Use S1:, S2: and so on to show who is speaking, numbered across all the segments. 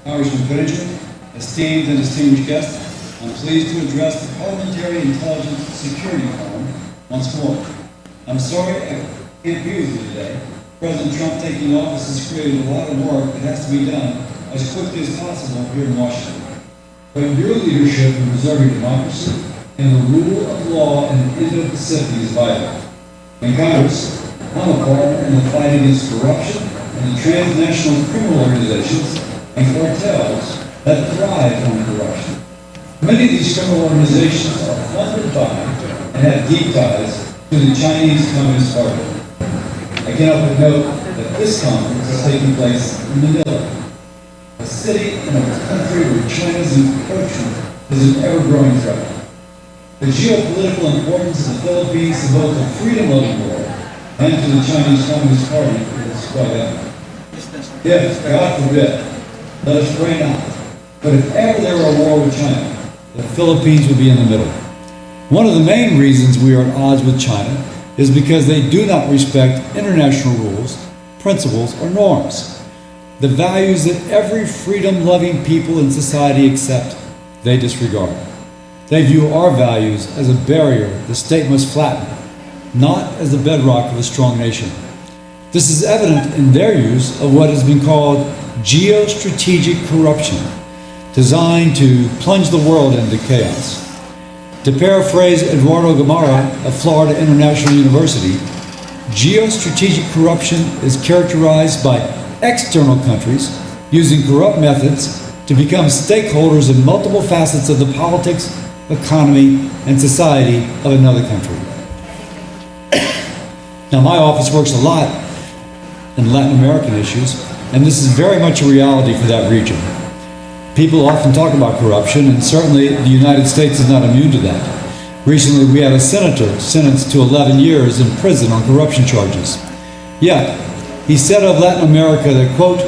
S1: Congressman Pittenger, esteemed and distinguished guests, I'm pleased to address the Parliamentary Intelligence Security Forum once more. I'm sorry I can't be with you today. President Trump taking office has created a lot of work that has to be done as quickly as possible here in Washington. But your leadership in preserving democracy and the rule of law in the Indo-Pacific is vital. In Congress, I'm a partner in the fight against corruption and the transnational criminal organizations and cartels that thrive on corruption. Many of these criminal organizations are funded by and have deep ties to the Chinese Communist Party. I cannot but note that this conference is taking place in Manila, a city in a country where China's encroachment is an ever-growing threat. The geopolitical importance of the Philippines to both the freedom-loving world and to the Chinese Communist Party is quite evident. If, God forbid, let us pray not, but if ever there were a war with China, the Philippines would be in the middle. One of the main reasons we are at odds with China is because they do not respect international rules, principles, or norms. The values that every freedom-loving people in society accept, they disregard. They view our values as a barrier the state must flatten, not as the bedrock of a strong nation. This is evident in their use of what has been called geostrategic corruption, designed to plunge the world into chaos. To paraphrase Eduardo Gamara of Florida International University, geostrategic corruption is characterized by external countries using corrupt methods to become stakeholders in multiple facets of the politics, economy, and society of another country. Now, my office works a lot in Latin American issues, and this is very much a reality for that region. People often talk about corruption, and certainly the United States is not immune to that. Recently, we had a senator sentenced to 11 years in prison on corruption charges. Yet, he said of Latin America that, quote,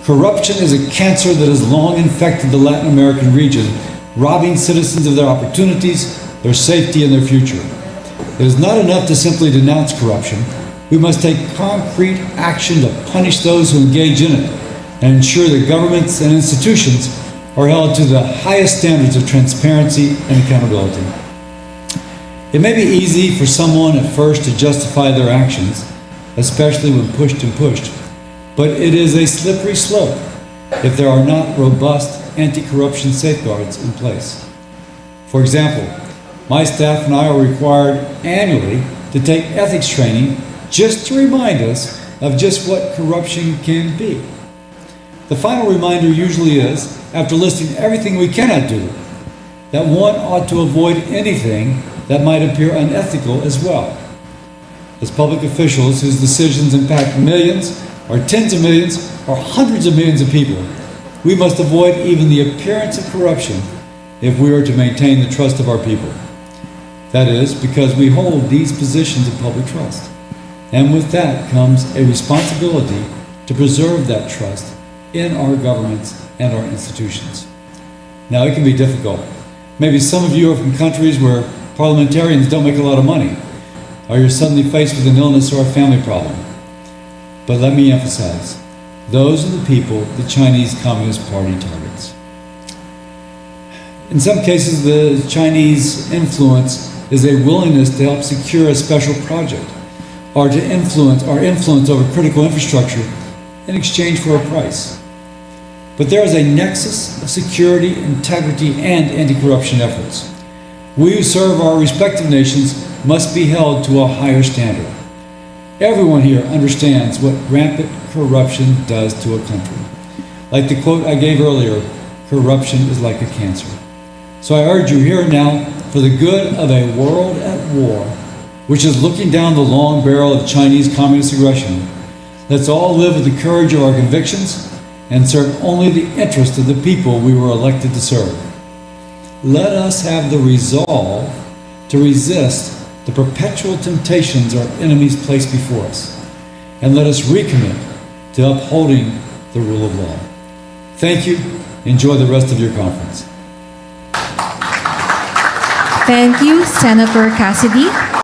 S1: corruption is a cancer that has long infected the Latin American region, robbing citizens of their opportunities, their safety, and their future. It is not enough to simply denounce corruption. We must take concrete action to punish those who engage in it and ensure that governments and institutions are held to the highest standards of transparency and accountability. It may be easy for someone at first to justify their actions, especially when pushed and pushed, but it is a slippery slope if there are not robust anti-corruption safeguards in place. For example, my staff and I are required annually to take ethics training just to remind us of just what corruption can be. The final reminder usually is, after listing everything we cannot do, that one ought to avoid anything that might appear unethical as well. As public officials whose decisions impact millions, or tens of millions, or hundreds of millions of people, we must avoid even the appearance of corruption if we are to maintain the trust of our people. That is, because we hold these positions of public trust. And with that comes a responsibility to preserve that trust in our governments and our institutions. Now, it can be difficult. Maybe some of you are from countries where parliamentarians don't make a lot of money, or you're suddenly faced with an illness or a family problem. But let me emphasize, those are the people the Chinese Communist Party targets. In some cases, the Chinese influence is a willingness to help secure a special project, or to influence over critical infrastructure in exchange for a price. But there is a nexus of security, integrity, and anti-corruption efforts. We who serve our respective nations must be held to a higher standard. Everyone here understands what rampant corruption does to a country. Like the quote I gave earlier, corruption is like a cancer. So I urge you here and now, for the good of a world at war, which is looking down the long barrel of Chinese communist aggression, let's all live with the courage of our convictions and serve only the interest of the people we were elected to serve. Let us have the resolve to resist the perpetual temptations our enemies place before us, and let us recommit to upholding the rule of law. Thank you. Enjoy the rest of your conference.
S2: Thank you, Senator Cassidy.